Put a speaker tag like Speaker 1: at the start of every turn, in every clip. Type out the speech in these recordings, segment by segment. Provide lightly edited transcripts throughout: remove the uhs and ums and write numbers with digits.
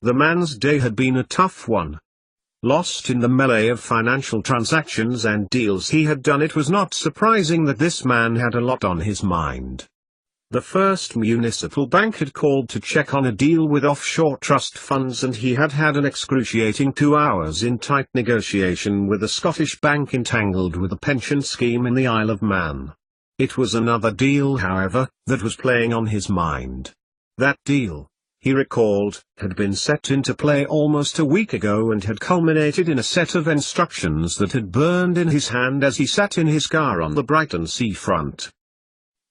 Speaker 1: The man's day had been a tough one. Lost in the melee of financial transactions and deals he had done, it was not surprising that this man had a lot on his mind. The First Municipal Bank had called to check on a deal with offshore trust funds, and he had had an excruciating 2 hours in tight negotiation with a Scottish bank entangled with a pension scheme in the Isle of Man. It was another deal, however, that was playing on his mind. That deal, he recalled, had been set into play almost a week ago and had culminated in a set of instructions that had burned in his hand as he sat in his car on the Brighton seafront.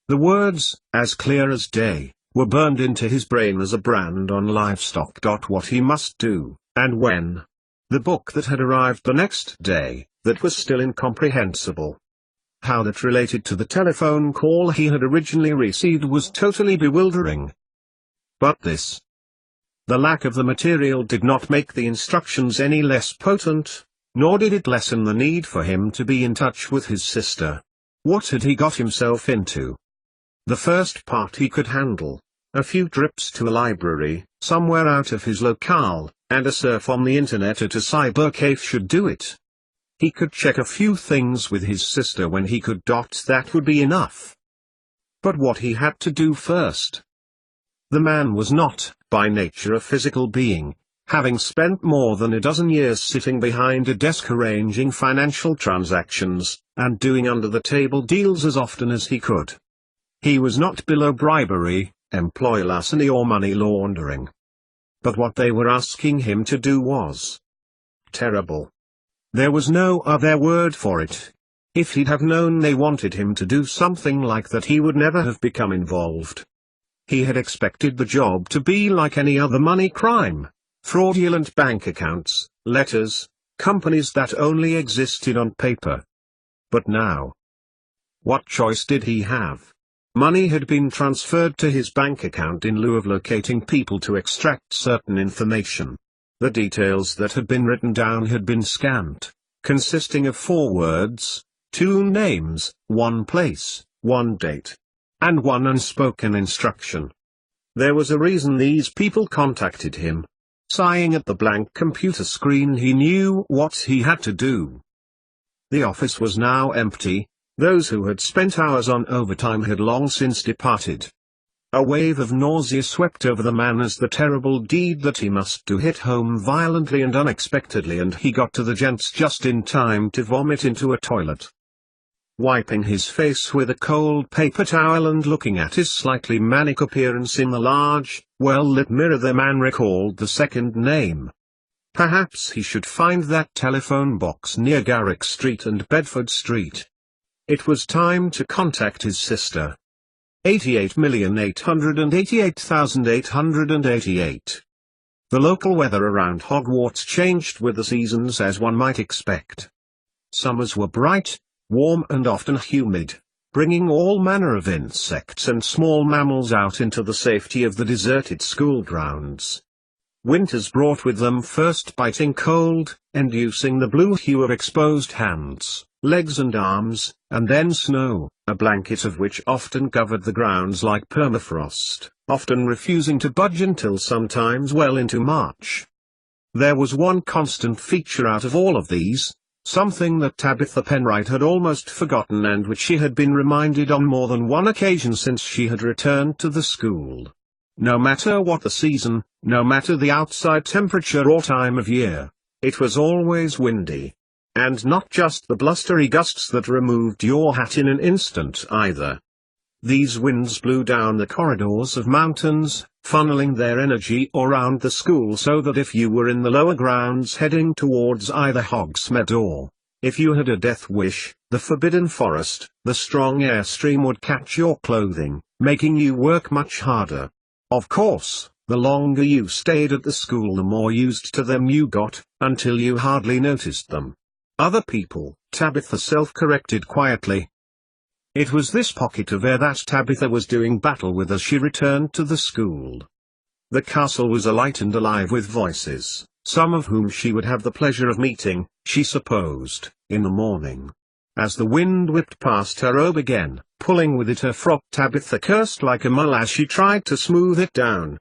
Speaker 1: The words, as clear as day, were burned into his brain as a brand on livestock. What he must do, and when. The book that had arrived the next day, that was still incomprehensible. How that related to the telephone call he had originally received was totally bewildering. But this. The lack of the material did not make the instructions any less potent, nor did it lessen the need for him to be in touch with his sister. What had he got himself into? The first part he could handle. A few trips to a library, somewhere out of his locale, and a surf on the internet at a cybercafe should do it. He could check a few things with his sister when he could. That would be enough. But what he had to do first. The man was not, by nature, a physical being, having spent more than a dozen years sitting behind a desk arranging financial transactions, and doing under-the-table deals as often as he could. He was not below bribery, employee larceny or money laundering. But what they were asking him to do was terrible. There was no other word for it. If he'd have known they wanted him to do something like that, he would never have become involved. He had expected the job to be like any other money crime. Fraudulent bank accounts, letters, companies that only existed on paper. But now, what choice did he have? Money had been transferred to his bank account in lieu of locating people to extract certain information. The details that had been written down had been scant, consisting of 4 words, 2 names, 1 place, 1 date, and 1 unspoken instruction. There was a reason these people contacted him. Sighing at the blank computer screen, he knew what he had to do. The office was now empty. Those who had spent hours on overtime had long since departed. A wave of nausea swept over the man as the terrible deed that he must do hit home violently and unexpectedly, and he got to the gents just in time to vomit into a toilet. Wiping his face with a cold paper towel and looking at his slightly manic appearance in the large, well-lit mirror, the man recalled the second name. Perhaps he should find that telephone box near Garrick Street and Bedford Street. It was time to contact his sister. 88,888,888. The local weather around Hogwarts changed with the seasons, as one might expect. Summers were bright, warm and often humid, bringing all manner of insects and small mammals out into the safety of the deserted school grounds. Winters brought with them first biting cold, inducing the blue hue of exposed hands, legs and arms, and then snow, a blanket of which often covered the grounds like permafrost, often refusing to budge until sometimes well into March. There was one constant feature out of all of these, something that Tabitha Penright had almost forgotten and which she had been reminded on more than one occasion since she had returned to the school. No matter what the season, no matter the outside temperature or time of year, it was always windy. And not just the blustery gusts that removed your hat in an instant either. These winds blew down the corridors of mountains, funneling their energy around the school so that if you were in the lower grounds heading towards either Hogsmeade or, if you had a death wish, the Forbidden Forest, the strong airstream would catch your clothing, making you work much harder. Of course, the longer you stayed at the school, the more used to them you got, until you hardly noticed them. Other people, Tabitha self-corrected quietly. It was this pocket of air that Tabitha was doing battle with as she returned to the school. The castle was alight and alive with voices, some of whom she would have the pleasure of meeting, she supposed, in the morning. As the wind whipped past her robe again, pulling with it her frock, Tabitha cursed like a mull as she tried to smooth it down.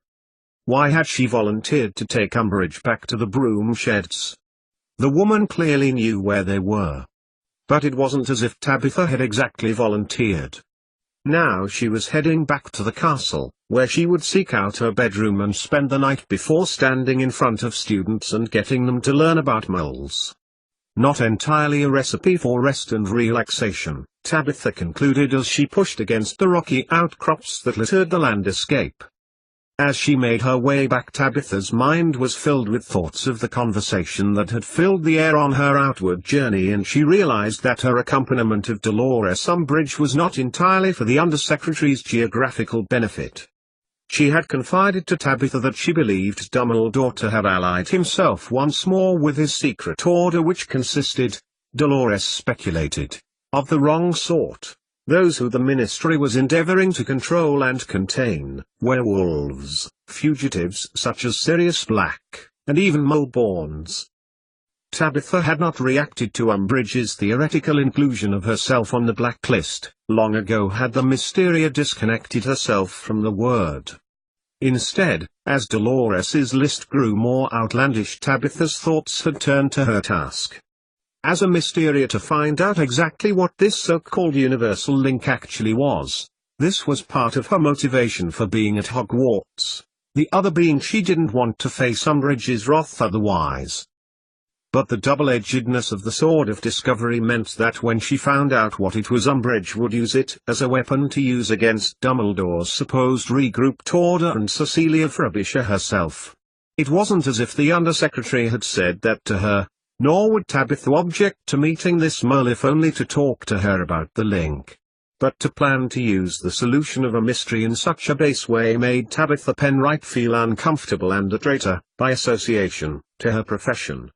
Speaker 1: Why had she volunteered to take Umbridge back to the broom sheds? The woman clearly knew where they were. But it wasn't as if Tabitha had exactly volunteered. Now she was heading back to the castle, where she would seek out her bedroom and spend the night before standing in front of students and getting them to learn about moles. Not entirely a recipe for rest and relaxation, Tabitha concluded as she pushed against the rocky outcrops that littered the landscape. As she made her way back, Tabitha's mind was filled with thoughts of the conversation that had filled the air on her outward journey, and she realized that her accompaniment of Dolores Umbridge was not entirely for the Undersecretary's geographical benefit. She had confided to Tabitha that she believed Dumbledore to have allied himself once more with his secret order, which consisted, Dolores speculated, of the wrong sort. Those who the Ministry was endeavoring to control and contain, werewolves, fugitives such as Sirius Black, and even Mole-borns. Tabitha had not reacted to Umbridge's theoretical inclusion of herself on the blacklist. Long ago had the Mysteria disconnected herself from the word. Instead, as Dolores's list grew more outlandish, Tabitha's thoughts had turned to her task as a Mysteria to find out exactly what this so-called universal link actually was. This was part of her motivation for being at Hogwarts, the other being she didn't want to face Umbridge's wrath otherwise. But the double-edgedness of the Sword of Discovery meant that when she found out what it was, Umbridge would use it as a weapon to use against Dumbledore's supposed regrouped order and Cecilia Frobisher herself. It wasn't as if the Undersecretary had said that to her, nor would Tabitha object to meeting this mole if only to talk to her about the link. But to plan to use the solution of a mystery in such a base way made Tabitha Penright feel uncomfortable and a traitor, by association, to her profession.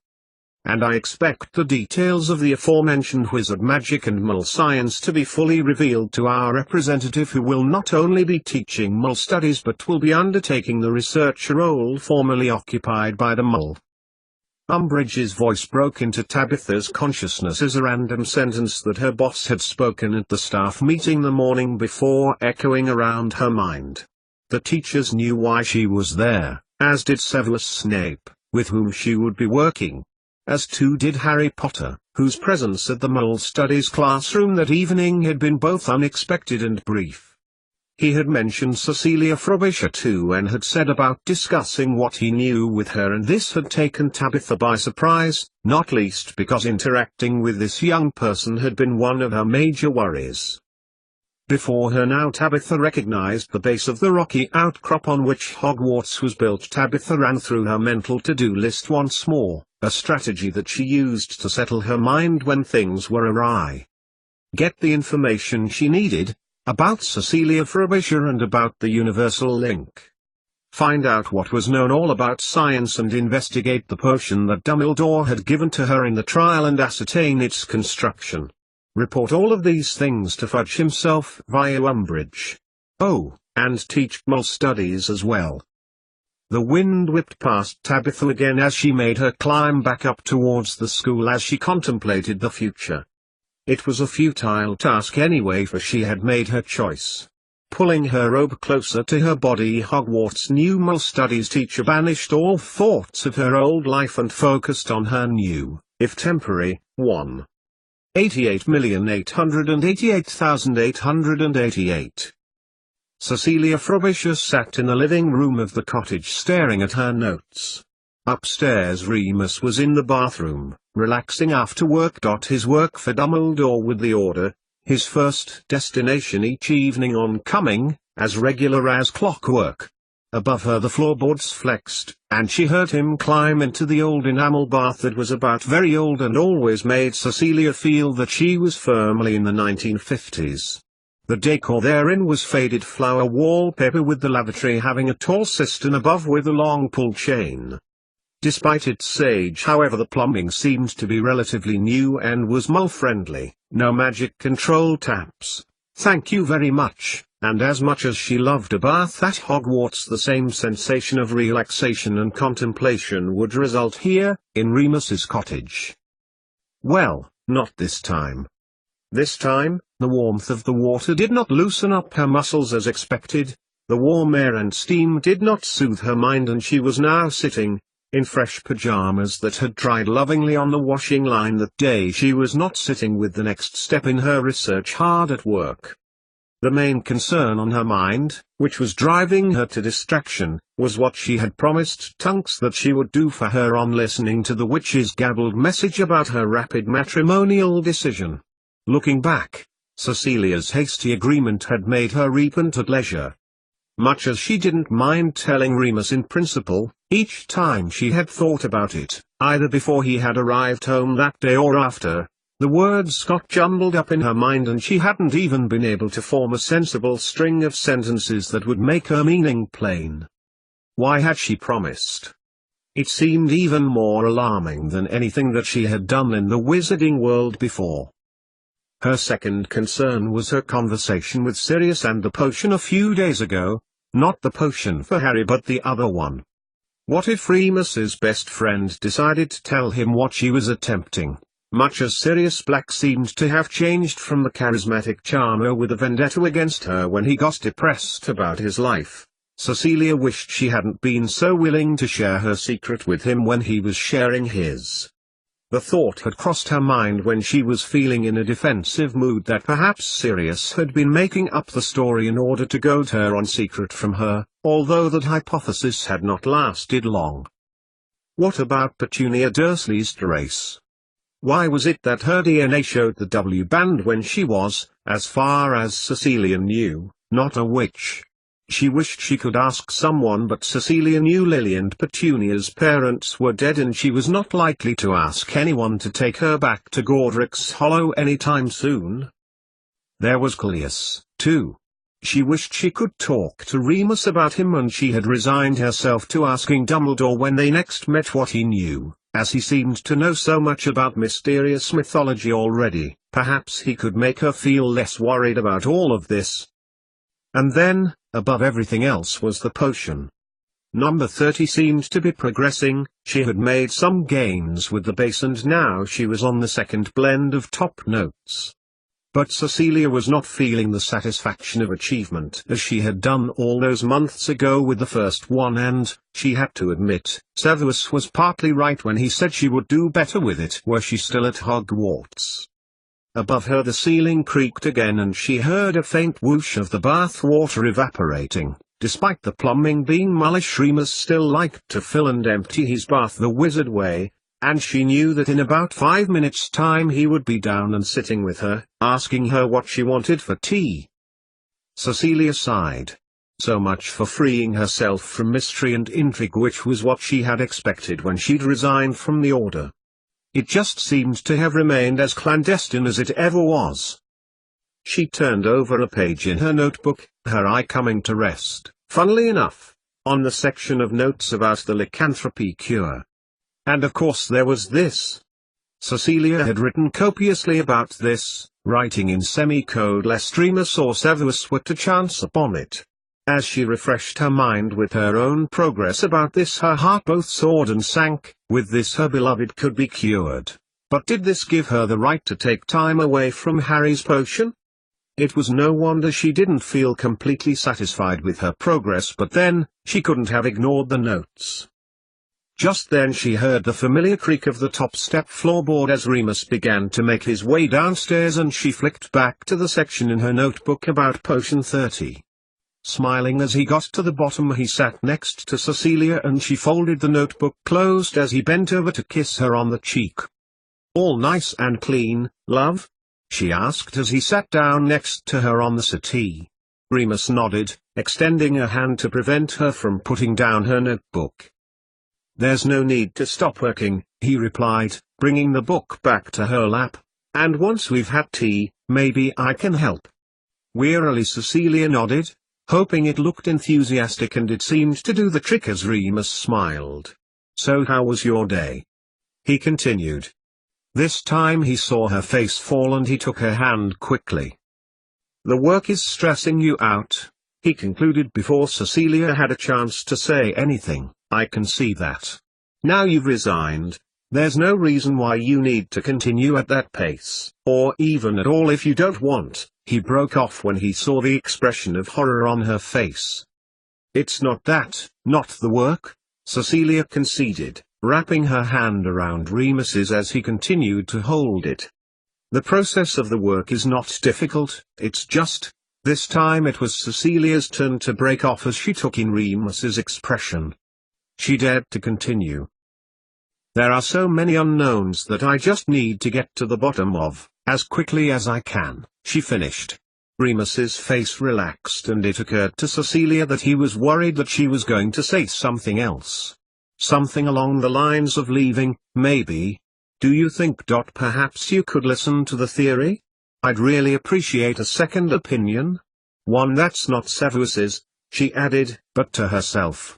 Speaker 1: And I expect the details of the aforementioned wizard magic and mole science to be fully revealed to our representative, who will not only be teaching mole studies but will be undertaking the researcher role formerly occupied by the mole. Umbridge's voice broke into Tabitha's consciousness as a random sentence that her boss had spoken at the staff meeting the morning before, echoing around her mind. The teachers knew why she was there, as did Severus Snape, with whom she would be working. As too did Harry Potter, whose presence at the Mole Studies classroom that evening had been both unexpected and brief. He had mentioned Cecilia Frobisher too, and had said about discussing what he knew with her, and this had taken Tabitha by surprise, not least because interacting with this young person had been one of her major worries. Before her now Tabitha recognized the base of the rocky outcrop on which Hogwarts was built. Tabitha ran through her mental to-do list once more, a strategy that she used to settle her mind when things were awry. Get the information she needed, about Cecilia Frobisher and about the universal link. Find out what was known all about science and investigate the potion that Dumbledore had given to her in the trial and ascertain its construction. Report all of these things to Fudge himself via Umbridge. Oh, and teach mole studies as well. The wind whipped past Tabitha again as she made her climb back up towards the school as she contemplated the future. It was a futile task anyway, for she had made her choice. Pulling her robe closer to her body, Hogwarts' new mole studies teacher banished all thoughts of her old life and focused on her new, if temporary, 188,888,888. Cecilia Frobisher sat in the living room of the cottage staring at her notes. Upstairs Remus was in the bathroom, relaxing after work. His work for Dumbledore with the Order, his first destination each evening on coming, as regular as clockwork. Above her the floorboards flexed, and she heard him climb into the old enamel bath that was about very old and always made Cecilia feel that she was firmly in the 1950s. The decor therein was faded flower wallpaper, with the lavatory having a tall cistern above with a long pull chain. Despite its age, however, the plumbing seemed to be relatively new and was mole-friendly. No magic control taps. Thank you very much. And as much as she loved a bath at Hogwarts, the same sensation of relaxation and contemplation would result here, in Remus's cottage. Well, not this time. This time, the warmth of the water did not loosen up her muscles as expected. The warm air and steam did not soothe her mind, and she was now sitting, in fresh pajamas that had dried lovingly on the washing line that day. She was not sitting with the next step in her research hard at work. The main concern on her mind, which was driving her to distraction, was what she had promised Tunks that she would do for her on listening to the witch's gabbled message about her rapid matrimonial decision. Looking back, Cecilia's hasty agreement had made her repent at leisure. Much as she didn't mind telling Remus in principle, each time she had thought about it, either before he had arrived home that day or after, the words got jumbled up in her mind, and she hadn't even been able to form a sensible string of sentences that would make her meaning plain. Why had she promised? It seemed even more alarming than anything that she had done in the wizarding world before. Her second concern was her conversation with Sirius and the potion a few days ago, not the potion for Harry but the other one. What if Remus's best friend decided to tell him what she was attempting? Much as Sirius Black seemed to have changed from the charismatic charmer with a vendetta against her when he got depressed about his life, Cecilia wished she hadn't been so willing to share her secret with him when he was sharing his. The thought had crossed her mind when she was feeling in a defensive mood that perhaps Sirius had been making up the story in order to goad her on secret from her, although that hypothesis had not lasted long. What about Petunia Dursley's race? Why was it that her DNA showed the W band when she was, as far as Cecilia knew, not a witch? She wished she could ask someone, but Cecilia knew Lily and Petunia's parents were dead, and she was not likely to ask anyone to take her back to Godric's Hollow anytime soon. There was Callias, too. She wished she could talk to Remus about him, and she had resigned herself to asking Dumbledore when they next met what he knew, as he seemed to know so much about mysterious mythology already. Perhaps he could make her feel less worried about all of this. And then, above everything else, was the potion. Number 30 seemed to be progressing. She had made some gains with the base, and now she was on the second blend of top notes. But Cecilia was not feeling the satisfaction of achievement as she had done all those months ago with the first one, and, she had to admit, Severus was partly right when he said she would do better with it were she still at Hogwarts. Above her the ceiling creaked again, and she heard a faint whoosh of the bath water evaporating. Despite the plumbing being mulish, Remus still liked to fill and empty his bath the wizard way, and she knew that in about 5 minutes' time he would be down and sitting with her, asking her what she wanted for tea. Cecilia sighed. So much for freeing herself from mystery and intrigue, which was what she had expected when she'd resigned from the Order. It just seemed to have remained as clandestine as it ever was. She turned over a page in her notebook, her eye coming to rest, funnily enough, on the section of notes about the lycanthropy cure. And of course there was this. Cecilia had written copiously about this, writing in semicode lest Remus or Severus were to chance upon it. As she refreshed her mind with her own progress about this, her heart both soared and sank. With this her beloved could be cured. But did this give her the right to take time away from Harry's potion? It was no wonder she didn't feel completely satisfied with her progress, but then, she couldn't have ignored the notes. Just then she heard the familiar creak of the top step floorboard as Remus began to make his way downstairs, and she flicked back to the section in her notebook about potion 30. Smiling as he got to the bottom, he sat next to Cecilia, and she folded the notebook closed as he bent over to kiss her on the cheek. "All nice and clean, love?" she asked as he sat down next to her on the settee. Remus nodded, extending a hand to prevent her from putting down her notebook. "There's no need to stop working," he replied, bringing the book back to her lap. "And once we've had tea, maybe I can help." Wearily Cecilia nodded, hoping it looked enthusiastic, and it seemed to do the trick as Remus smiled. "So how was your day?" he continued. This time he saw her face fall, and he took her hand quickly. "The work is stressing you out," he concluded before Cecilia had a chance to say anything. "I can see that. Now you've resigned, there's no reason why you need to continue at that pace, or even at all if you don't want." He broke off when he saw the expression of horror on her face. It's not that, not the work, Cecilia conceded, wrapping her hand around Remus's as he continued to hold it. The process of the work is not difficult, it's just. This time it was Cecilia's turn to break off as she took in Remus's expression. She dared to continue. There are so many unknowns that I just need to get to the bottom of, as quickly as I can, she finished. Remus's face relaxed and it occurred to Cecilia that he was worried that she was going to say something else. Something along the lines of leaving, maybe. Do you think perhaps you could listen to the theory? I'd really appreciate a second opinion. One that's not Severus's, she added, but to herself.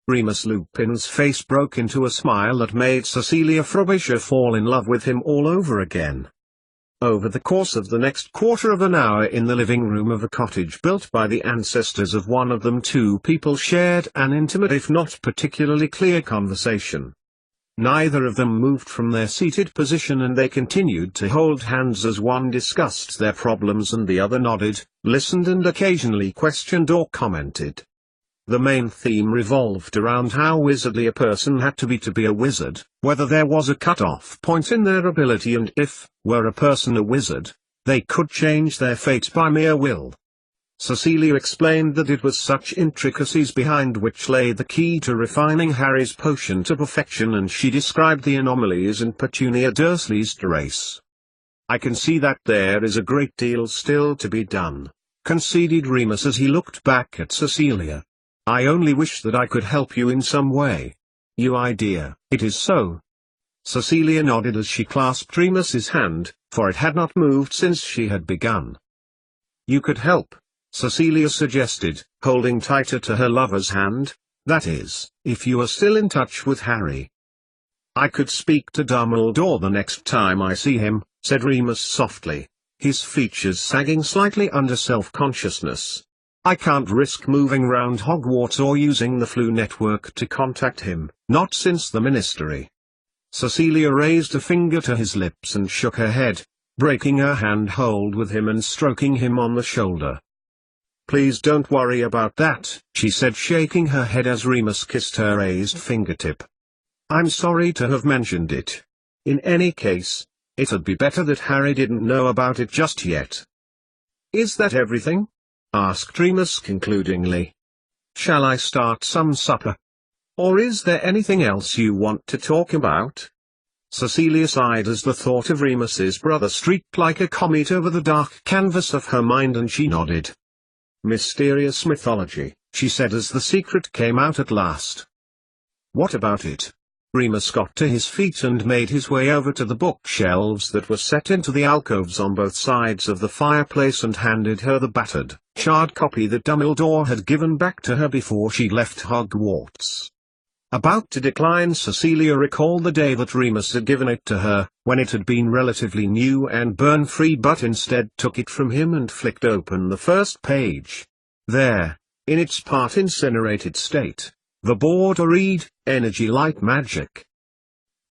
Speaker 1: Remus Lupin's face broke into a smile that made Cecilia Frobisher fall in love with him all over again. Over the course of the next quarter of an hour in the living room of a cottage built by the ancestors of one of them, two people shared an intimate if not particularly clear conversation. Neither of them moved from their seated position and they continued to hold hands as one discussed their problems and the other nodded, listened and occasionally questioned or commented. The main theme revolved around how wizardly a person had to be a wizard, whether there was a cut-off point in their ability and if, were a person a wizard, they could change their fate by mere will. Cecilia explained that it was such intricacies behind which lay the key to refining Harry's potion to perfection, and she described the anomalies in Petunia Dursley's race. I can see that there is a great deal still to be done, conceded Remus as he looked back at Cecilia. I only wish that I could help you in some way. You idea, it is so. Cecilia nodded as she clasped Remus's hand, for it had not moved since she had begun. You could help, Cecilia suggested, holding tighter to her lover's hand, that is, if you are still in touch with Harry. I could speak to Dumbledore the next time I see him, said Remus softly, his features sagging slightly under self-consciousness. I can't risk moving round Hogwarts or using the Floo network to contact him, not since the Ministry. Cecilia raised a finger to his lips and shook her head, breaking her hand hold with him and stroking him on the shoulder. Please don't worry about that, she said, shaking her head as Remus kissed her raised fingertip. I'm sorry to have mentioned it. In any case, it'd be better that Harry didn't know about it just yet. Is that everything? Asked Remus concludingly. Shall I start some supper? Or is there anything else you want to talk about? Cecilia sighed as the thought of Remus's brother streaked like a comet over the dark canvas of her mind, and she nodded. Mysterious mythology, she said as the secret came out at last. What about it? Remus got to his feet and made his way over to the bookshelves that were set into the alcoves on both sides of the fireplace and handed her the battered, charred copy that Dumbledore had given back to her before she left Hogwarts. About to decline, Cecilia recalled the day that Remus had given it to her, when it had been relatively new and burn-free, but instead took it from him and flicked open the first page. There, in its part incinerated state, the border read, Energy Light Magic.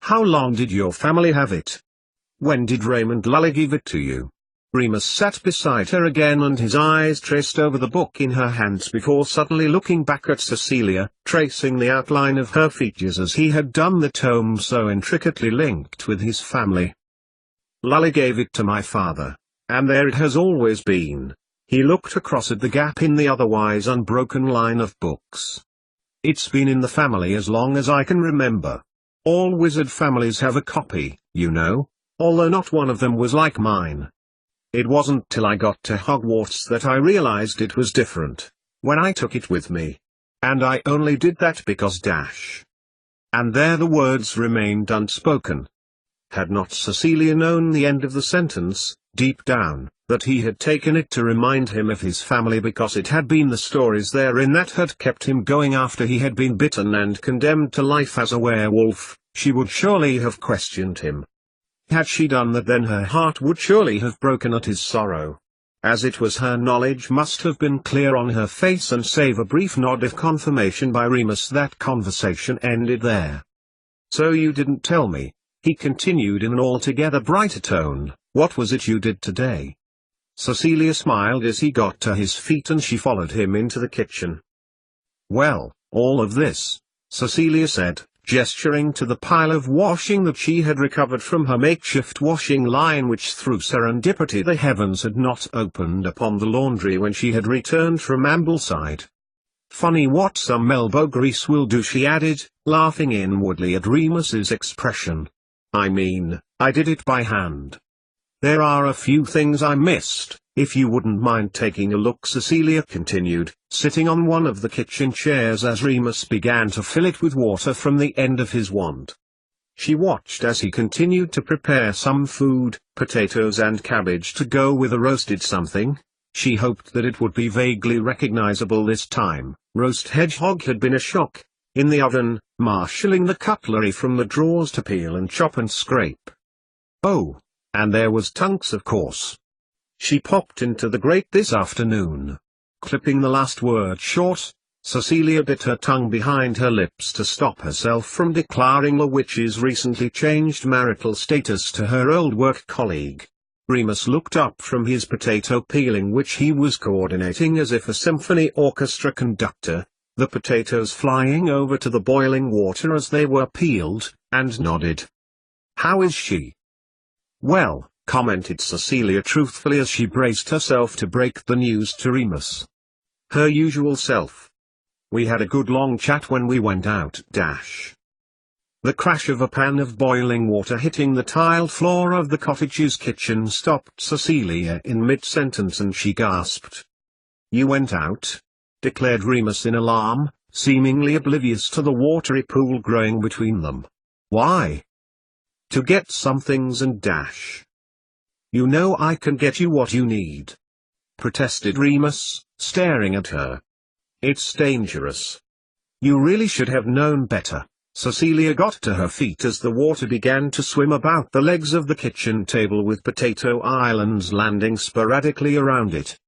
Speaker 1: How long did your family have it? When did Raymond Lully give it to you? Remus sat beside her again and his eyes traced over the book in her hands before suddenly looking back at Cecilia, tracing the outline of her features as he had done the tome so intricately linked with his family. Lully gave it to my father, and there it has always been. He looked across at the gap in the otherwise unbroken line of books. It's been in the family as long as I can remember. All wizard families have a copy, you know, although not one of them was like mine. It wasn't till I got to Hogwarts that I realized it was different, when I took it with me. And I only did that because And there the words remained unspoken. Had not Cecilia known the end of the sentence, deep down, that he had taken it to remind him of his family because it had been the stories therein that had kept him going after he had been bitten and condemned to life as a werewolf, she would surely have questioned him. Had she done that, then her heart would surely have broken at his sorrow. As it was, her knowledge must have been clear on her face, and save a brief nod of confirmation by Remus, that conversation ended there. So you didn't tell me, he continued in an altogether brighter tone, what was it you did today? Cecilia smiled as he got to his feet and she followed him into the kitchen. Well, all of this, Cecilia said, gesturing to the pile of washing that she had recovered from her makeshift washing line, which through serendipity the heavens had not opened upon the laundry when she had returned from Ambleside. Funny what some elbow grease will do, she added, laughing inwardly at Remus's expression. I mean, I did it by hand. There are a few things I missed, if you wouldn't mind taking a look, Cecilia continued, sitting on one of the kitchen chairs as Remus began to fill it with water from the end of his wand. She watched as he continued to prepare some food, potatoes and cabbage to go with a roasted something. She hoped that it would be vaguely recognizable this time. Roast hedgehog had been a shock. In the oven, marshalling the cutlery from the drawers to peel and chop and scrape. Oh, and there was Tunks, of course. She popped into the grate this afternoon. Clipping the last word short, Cecilia bit her tongue behind her lips to stop herself from declaring the witch's recently changed marital status to her old work colleague. Remus looked up from his potato peeling, which he was coordinating as if a symphony orchestra conductor, the potatoes flying over to the boiling water as they were peeled, and nodded. How is she? Well, commented Cecilia truthfully as she braced herself to break the news to Remus. Her usual self. We had a good long chat when we went out. The crash of a pan of boiling water hitting the tiled floor of the cottage's kitchen stopped Cecilia in mid-sentence and she gasped. You went out? Declared Remus in alarm, seemingly oblivious to the watery pool growing between them. Why? To get some things and You know I can get you what you need. Protested Remus, staring at her. It's dangerous. You really should have known better. Cecilia got to her feet as the water began to swim about the legs of the kitchen table with potato islands landing sporadically around it.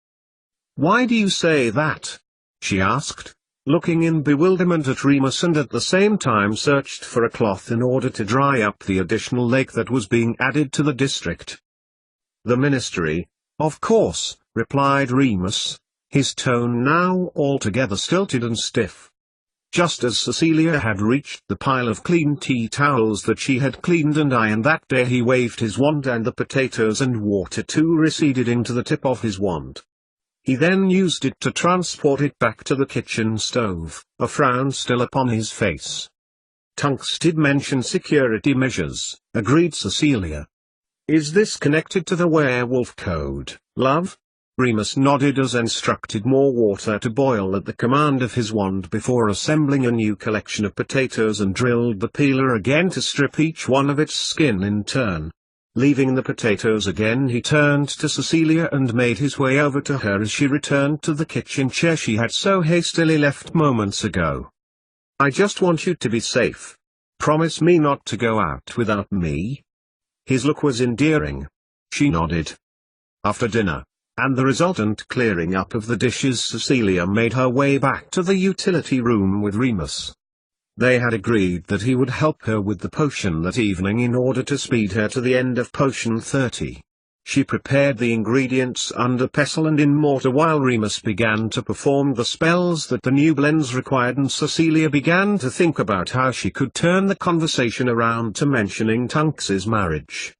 Speaker 1: Why do you say that? She asked, looking in bewilderment at Remus and at the same time searched for a cloth in order to dry up the additional lake that was being added to the district. The ministry, of course, replied Remus, his tone now altogether stilted and stiff. Just as Cecilia had reached the pile of clean tea towels that she had cleaned and ironed that day, he waved his wand and the potatoes and water too receded into the tip of his wand. He then used it to transport it back to the kitchen stove, a frown still upon his face. Tunks did mention security measures, agreed Cecilia. Is this connected to the werewolf code, love? Remus nodded as instructed more water to boil at the command of his wand before assembling a new collection of potatoes and drilled the peeler again to strip each one of its skin in turn. Leaving the potatoes again, he turned to Cecilia and made his way over to her as she returned to the kitchen chair she had so hastily left moments ago. I just want you to be safe. Promise me not to go out without me. His look was endearing. She nodded. After dinner, and the resultant clearing up of the dishes, Cecilia made her way back to the utility room with Remus. They had agreed that he would help her with the potion that evening in order to speed her to the end of potion 30. She prepared the ingredients under pestle and in mortar while Remus began to perform the spells that the new blends required, and Cecilia began to think about how she could turn the conversation around to mentioning Tunks's marriage.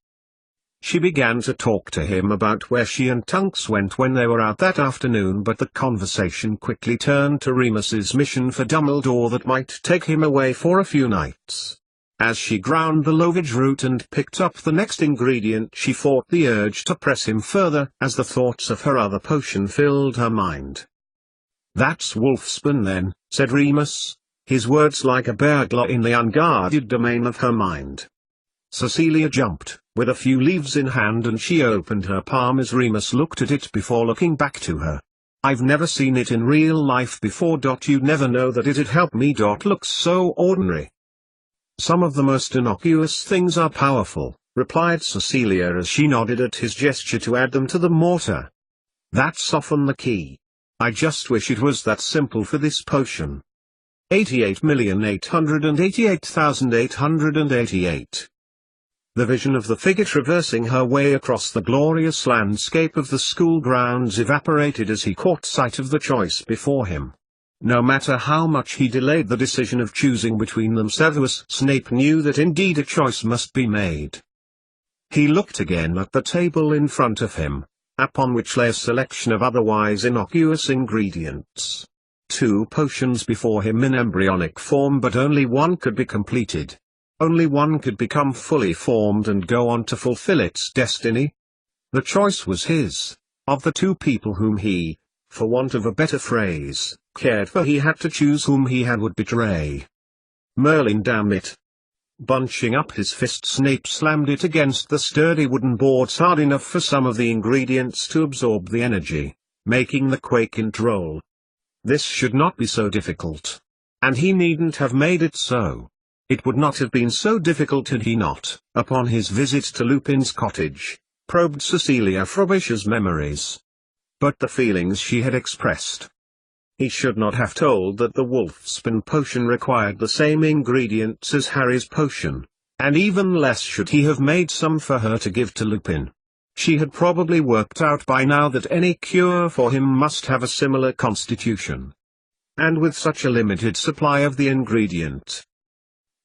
Speaker 1: She began to talk to him about where she and Tunks went when they were out that afternoon, but the conversation quickly turned to Remus's mission for Dumbledore that might take him away for a few nights. As she ground the lovage root and picked up the next ingredient, she fought the urge to press him further as the thoughts of her other potion filled her mind. That's wolfsbane then, said Remus, his words like a burglar in the unguarded domain of her mind. Cecilia jumped, with a few leaves in hand, and she opened her palm as Remus looked at it before looking back to her. I've never seen it in real life before. You'd never know that it'd help me. Looks so ordinary. Some of the most innocuous things are powerful, replied Cecilia as she nodded at his gesture to add them to the mortar. That's often the key. I just wish it was that simple for this potion. 88,888,888. The vision of the figure traversing her way across the glorious landscape of the school grounds evaporated as he caught sight of the choice before him. No matter how much he delayed the decision of choosing between them, Severus Snape knew that indeed a choice must be made. He looked again at the table in front of him, upon which lay a selection of otherwise innocuous ingredients. 2 potions before him in embryonic form, but only one could be completed. Only one could become fully formed and go on to fulfill its destiny. The choice was his. Of the 2 people whom he, for want of a better phrase, cared for, he had to choose whom he would betray. Merlin, damn it! Bunching up his fist, Snape slammed it against the sturdy wooden boards hard enough for some of the ingredients to absorb the energy, making the Quaking roll. This should not be so difficult. And he needn't have made it so. It would not have been so difficult had he not, upon his visit to Lupin's cottage, probed Cecilia Frobisher's memories. But the feelings she had expressed. He should not have told that the Wolfsbane potion required the same ingredients as Harry's potion, and even less should he have made some for her to give to Lupin. She had probably worked out by now that any cure for him must have a similar constitution. And with such a limited supply of the ingredient.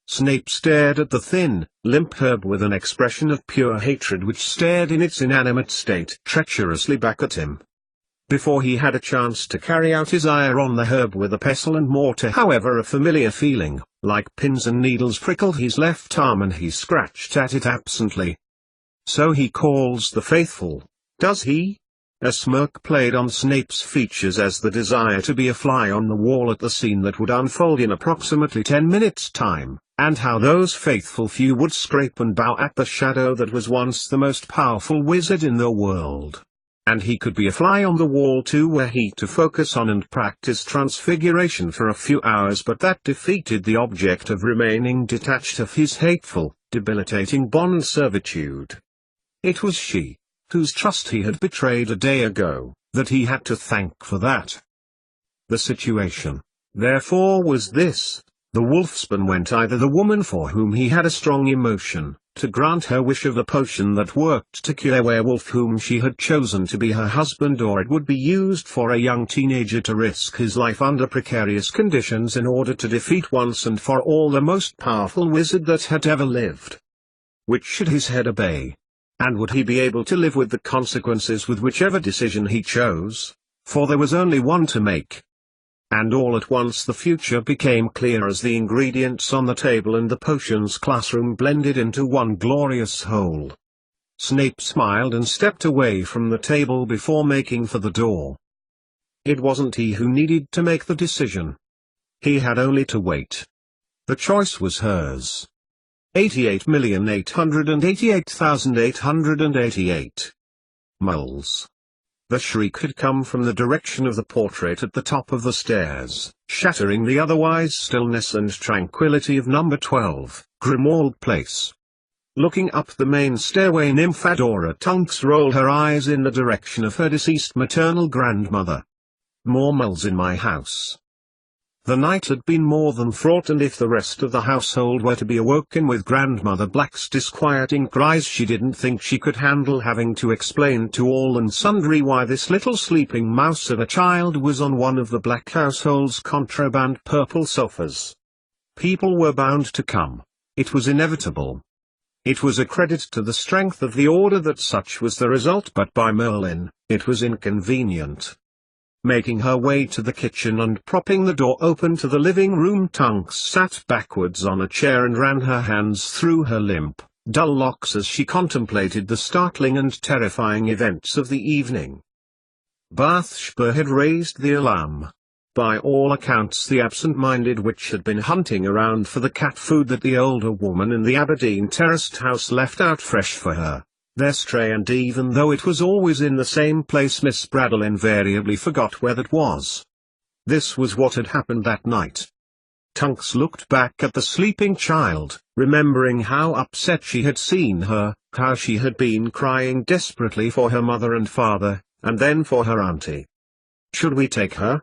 Speaker 1: Snape stared at the thin, limp herb with an expression of pure hatred which stared in its inanimate state treacherously back at him. Before he had a chance to carry out his ire on the herb with a pestle and mortar, however, a familiar feeling, like pins and needles, prickled his left arm and he scratched at it absently. So he calls the faithful, does he? A smirk played on Snape's features as the desire to be a fly on the wall at the scene that would unfold in approximately 10 minutes' time, and how those faithful few would scrape and bow at the shadow that was once the most powerful wizard in the world. And he could be a fly on the wall too, were he to focus on and practice transfiguration for a few hours, but that defeated the object of remaining detached of his hateful, debilitating bond servitude. It was she, whose trust he had betrayed a day ago, that he had to thank for that. The situation, therefore, was this: the Wolfsbane went either the woman for whom he had a strong emotion, to grant her wish of a potion that worked to cure werewolf whom she had chosen to be her husband, or it would be used for a young teenager to risk his life under precarious conditions in order to defeat once and for all the most powerful wizard that had ever lived. Which should his head obey? And would he be able to live with the consequences with whichever decision he chose? For there was only one to make. And all at once the future became clear as the ingredients on the table and the potions classroom blended into one glorious whole. Snape smiled and stepped away from the table before making for the door. It wasn't he who needed to make the decision. He had only to wait. The choice was hers. 88,888,888. Moles. The shriek had come from the direction of the portrait at the top of the stairs, shattering the otherwise stillness and tranquility of number 12, Grimmauld Place. Looking up the main stairway, Nymphadora Tonks rolled her eyes in the direction of her deceased maternal grandmother. More moles in my house. The night had been more than fraught, and if the rest of the household were to be awoken with Grandmother Black's disquieting cries, she didn't think she could handle having to explain to all and sundry why this little sleeping mouse of a child was on one of the Black household's contraband purple sofas. People were bound to come. It was inevitable. It was a credit to the strength of the order that such was the result, but by Merlin, it was inconvenient. Making her way to the kitchen and propping the door open to the living room, Tonks sat backwards on a chair and ran her hands through her limp, dull locks as she contemplated the startling and terrifying events of the evening. Bathsheba had raised the alarm. By all accounts the absent-minded witch had been hunting around for the cat food that the older woman in the Aberdeen terraced house left out fresh for her. Their stray, and even though it was always in the same place, Miss Braddle invariably forgot where that was. This was what had happened that night. Tonks looked back at the sleeping child, remembering how upset she had seen her, how she had been crying desperately for her mother and father, and then for her auntie. "Should we take her?"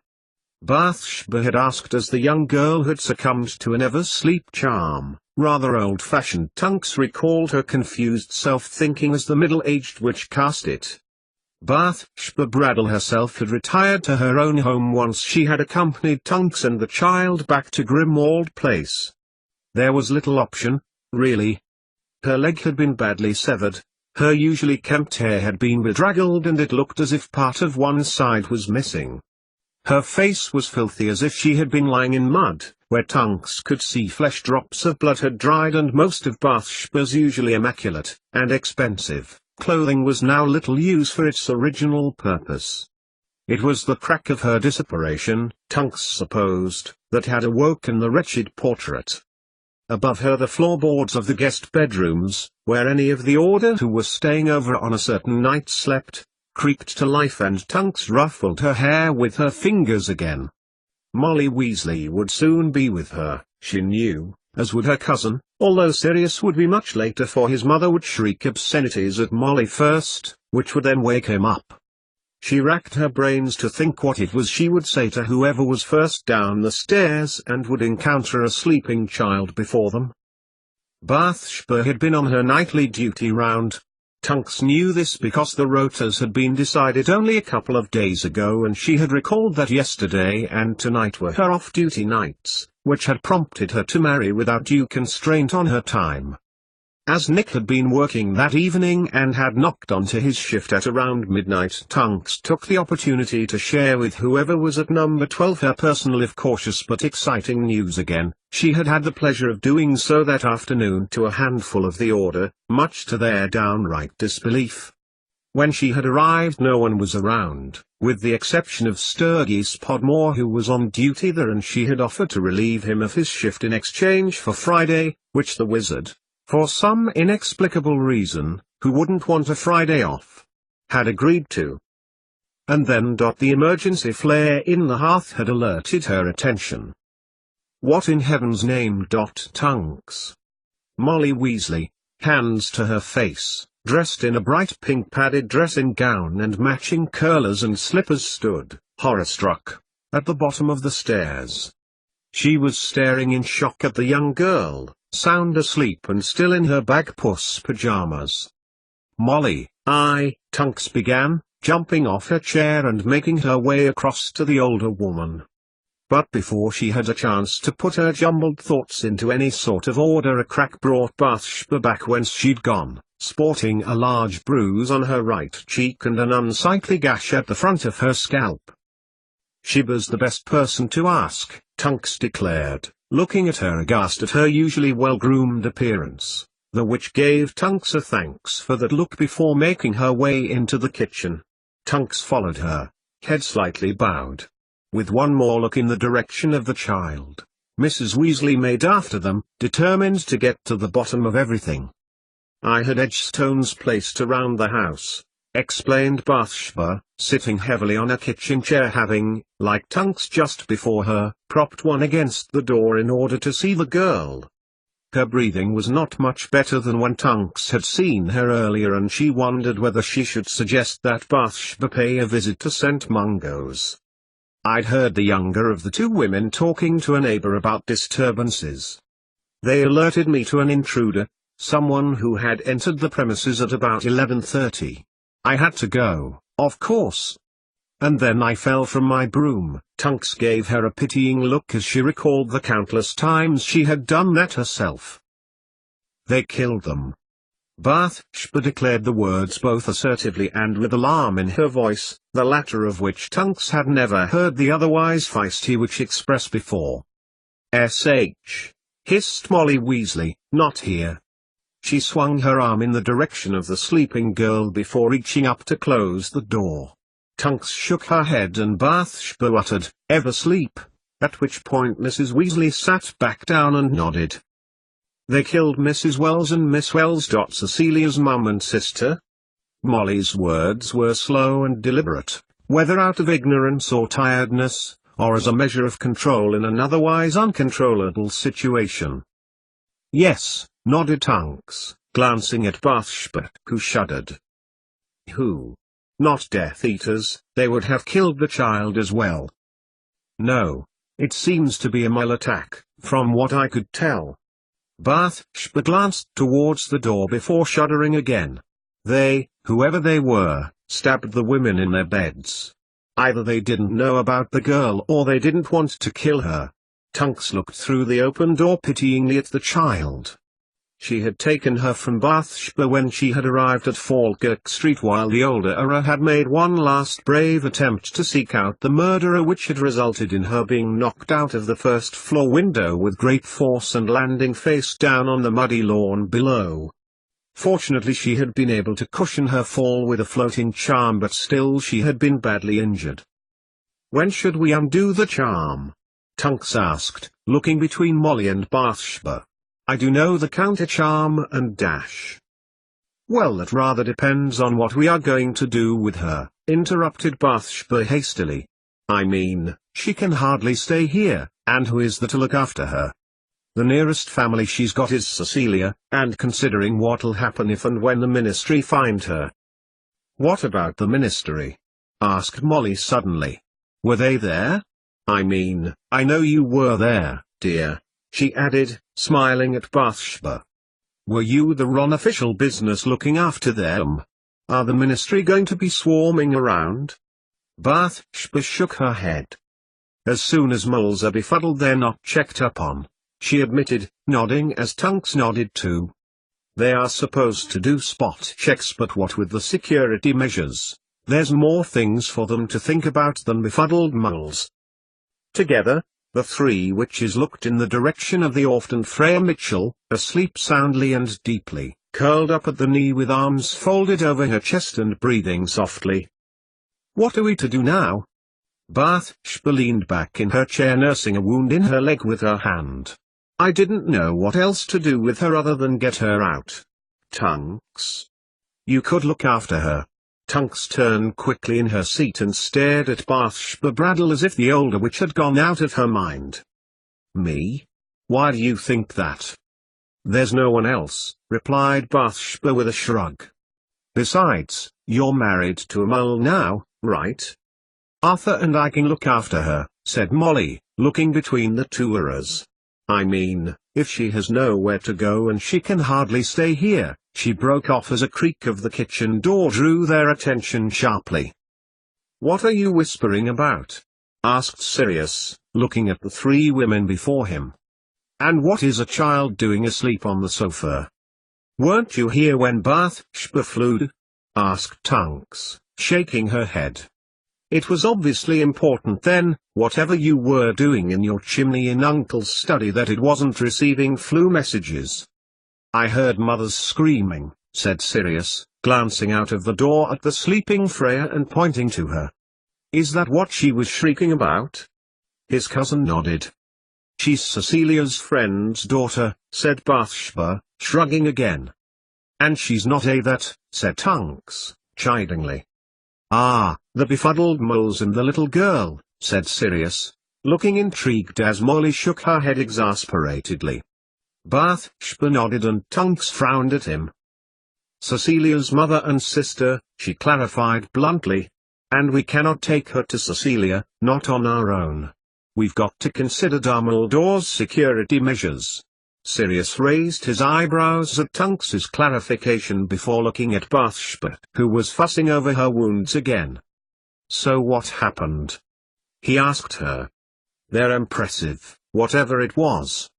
Speaker 1: Bathsheba had asked as the young girl had succumbed to an ever-sleep charm. Rather old-fashioned. Tonks recalled her confused self-thinking as the middle-aged witch cast it. Bathsheba Bradel herself had retired to her own home once she had accompanied Tunks and the child back to Grimmauld Place. There was little option, really. Her leg had been badly severed, her usually kempt hair had been bedraggled and it looked as if part of one side was missing. Her face was filthy as if she had been lying in mud, where Tunks could see flesh drops of blood had dried, and most of Bathsheba's usually immaculate, and expensive, clothing was now little use for its original purpose. It was the crack of her disapparation, Tunks supposed, that had awoken the wretched portrait. Above her the floorboards of the guest bedrooms, where any of the order who were staying over on a certain night slept, creaked to life, and Tunks ruffled her hair with her fingers again. Molly Weasley would soon be with her, she knew, as would her cousin, although Sirius would be much later, for his mother would shriek obscenities at Molly first, which would then wake him up. She racked her brains to think what it was she would say to whoever was first down the stairs and would encounter a sleeping child before them. Bathsheba had been on her nightly duty round. Tunks knew this because the rotas had been decided only a couple of days ago, and she had recalled that yesterday and tonight were her off-duty nights, which had prompted her to marry without due constraint on her time. As Nick had been working that evening and had knocked onto his shift at around midnight, Tunks took the opportunity to share with whoever was at number 12 her personal if cautious but exciting news again. She had had the pleasure of doing so that afternoon to a handful of the order, much to their downright disbelief. When she had arrived no one was around, with the exception of Sturgis Podmore, who was on duty there, and she had offered to relieve him of his shift in exchange for Friday, which the wizard, for some inexplicable reason, who wouldn't want a Friday off, had agreed to. And then the emergency flare in the hearth had alerted her attention. What in heaven's name? Tunks. Molly Weasley, hands to her face, dressed in a bright pink padded dressing gown and matching curlers and slippers, stood, horror-struck, at the bottom of the stairs. She was staring in shock at the young girl, sound asleep and still in her bag-puss pajamas. Molly, Tunks began, jumping off her chair and making her way across to the older woman. But before she had a chance to put her jumbled thoughts into any sort of order, a crack brought Bathsheba back whence she'd gone, sporting a large bruise on her right cheek and an unsightly gash at the front of her scalp. "Sheba's the best person to ask," Tunks declared, looking at her aghast at her usually well-groomed appearance, the which gave Tunks a thanks for that look before making her way into the kitchen. Tunks followed her, head slightly bowed. With one more look in the direction of the child, Mrs. Weasley made after them, determined to get to the bottom of everything. "I had Edgestones placed around the house," explained Bathsheba, sitting heavily on a kitchen chair, having, like Tunks just before her, propped one against the door in order to see the girl. Her breathing was not much better than when Tunks had seen her earlier, and she wondered whether she should suggest that Bathsheba pay a visit to St. Mungo's. "I'd heard the younger of the two women talking to a neighbor about disturbances. They alerted me to an intruder, someone who had entered the premises at about 11:30. I had to go, of course. And then I fell from my broom." Tunks gave her a pitying look as she recalled the countless times she had done that herself. "They killed them." Bathsheba declared the words both assertively and with alarm in her voice, the latter of which Tunks had never heard the otherwise feisty which expressed before. "S.H." hissed Molly Weasley, "not here." She swung her arm in the direction of the sleeping girl before reaching up to close the door. Tunks shook her head and Bathsheba uttered, "Ever asleep?" at which point Mrs. Weasley sat back down and nodded. "They killed Mrs. Wells and Miss Wells. Cecilia's mum and sister." Molly's words were slow and deliberate, whether out of ignorance or tiredness, or as a measure of control in an otherwise uncontrollable situation. "Yes," nodded Tunks, glancing at Bathsheba, who shuddered. "Who? Not Death Eaters, they would have killed the child as well." "No. It seems to be a mole attack, from what I could tell." Bathsheba glanced towards the door before shuddering again. "They, whoever they were, stabbed the women in their beds. Either they didn't know about the girl or they didn't want to kill her. Tunks looked through the open door pityingly at the child. She had taken her from Bathsheba when she had arrived at Falkirk Street, while the older Era had made one last brave attempt to seek out the murderer, which had resulted in her being knocked out of the first-floor window with great force and landing face down on the muddy lawn below. Fortunately she had been able to cushion her fall with a floating charm, but still she had been badly injured. "When should we undo the charm?" Tunks asked, looking between Molly and Bathsheba. "I do know the counter-charm and dash." "Well, that rather depends on what we are going to do with her," interrupted Bathsheba hastily. "I mean, she can hardly stay here, and who is there to look after her? The nearest family she's got is Cecilia, and considering what'll happen if and when the ministry find her." "What about the ministry?" asked Molly suddenly. "Were they there? I mean, I know you were there, dear," she added, smiling at Bathsheba. "Were you there on official business looking after them? Are the ministry going to be swarming around?" Bathsheba shook her head. "As soon as moles are befuddled they're not checked up on," she admitted, nodding as Tunks nodded too. "They are supposed to do spot checks, but what with the security measures, there's more things for them to think about than befuddled moles." Together, the three witches looked in the direction of the orphan Freya Mitchell, asleep soundly and deeply, curled up at the knee with arms folded over her chest and breathing softly. "What are we to do now?" Bathsheba leaned back in her chair, nursing a wound in her leg with her hand. "I didn't know what else to do with her other than get her out. Tunks, you could look after her." Tunks turned quickly in her seat and stared at Bathsheba Bradell as if the older witch had gone out of her mind. "Me? Why do you think that?" "There's no one else," replied Bathsheba with a shrug. "Besides, you're married to a mole now, right?" "Arthur and I can look after her," said Molly, looking between the two Eras. "I mean, if she has nowhere to go and she can hardly stay here." She broke off as a creak of the kitchen door drew their attention sharply. "What are you whispering about?" asked Sirius, looking at the three women before him. "And what is a child doing asleep on the sofa?" "Weren't you here when Bathsheba flew?" asked Tunks, shaking her head. "It was obviously important then, whatever you were doing in your chimney in Uncle's study, that it wasn't receiving flu messages." "I heard Mother's screaming," said Sirius, glancing out of the door at the sleeping Freya and pointing to her. "Is that what she was shrieking about?" His cousin nodded. "She's Cecilia's friend's daughter," said Bathsheba, shrugging again. "And she's not that," said Tunks, chidingly. "Ah, the befuddled moles and the little girl," said Sirius, looking intrigued as Molly shook her head exasperatedly. Bathsheba nodded and Tunks frowned at him. "Cecilia's mother and sister," she clarified bluntly. "And we cannot take her to Cecilia, not on our own. We've got to consider Dumbledore's security measures." Sirius raised his eyebrows at Tunks's clarification before looking at Bathsheba, who was fussing over her wounds again. "So what happened?" he asked her. "They're impressive, whatever it was.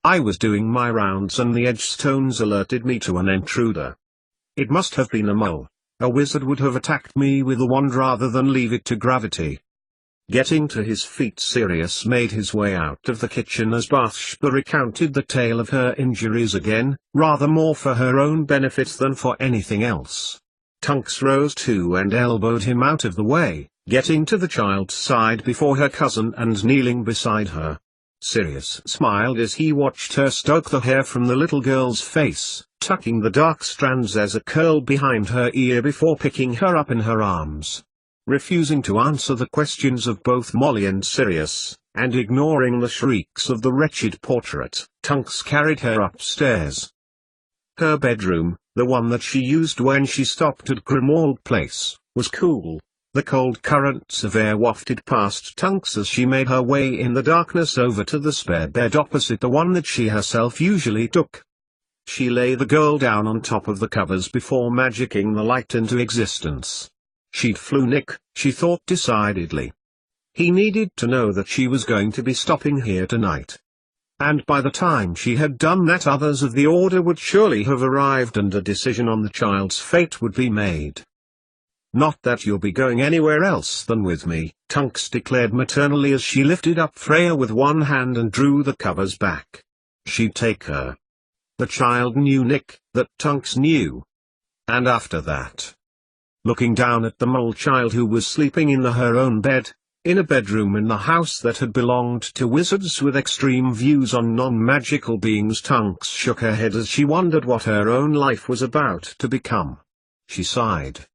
Speaker 1: I was doing my rounds and the Edgestones alerted me to an intruder. It must have been a mole. A wizard would have attacked me with a wand rather than leave it to gravity." Getting to his feet, Sirius made his way out of the kitchen as Bathsheba recounted the tale of her injuries again, rather more for her own benefit than for anything else. Tunks rose too and elbowed him out of the way, getting to the child's side before her cousin and kneeling beside her. Sirius smiled as he watched her stroke the hair from the little girl's face, tucking the dark strands as a curl behind her ear before picking her up in her arms. Refusing to answer the questions of both Molly and Sirius, and ignoring the shrieks of the wretched portrait, Tunks carried her upstairs. Her bedroom, the one that she used when she stopped at Grimmauld Place, was cool. The cold currents of air wafted past Tunks as she made her way in the darkness over to the spare bed opposite the one that she herself usually took. She lay the girl down on top of the covers before magicking the light into existence. She'd flew Nick, she thought decidedly. He needed to know that she was going to be stopping here tonight. And by the time she had done that, others of the order would surely have arrived and a decision on the child's fate would be made. "Not that you'll be going anywhere else than with me," Tunks declared maternally as she lifted up Freya with one hand and drew the covers back. She'd take her. The child knew Nick, that Tunks knew. And after that, looking down at the mole child who was sleeping in her own bed, in a bedroom in the house that had belonged to wizards with extreme views on non-magical beings, Tunks shook her head as she wondered what her own life was about to become. She sighed.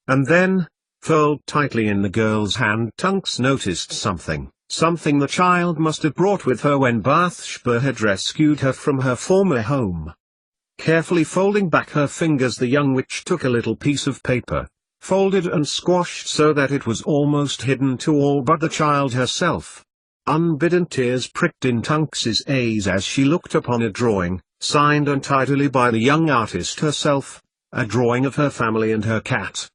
Speaker 1: And then, furled tightly in the girl's hand, Tunks noticed something the child must have brought with her when Bathsheba had rescued her from her former home. Carefully folding back her fingers, the young witch took a little piece of paper, folded and squashed so that it was almost hidden to all but the child herself. Unbidden tears pricked in Tunks's eyes as she looked upon a drawing, signed untidily by the young artist herself, a drawing of her family and her cat.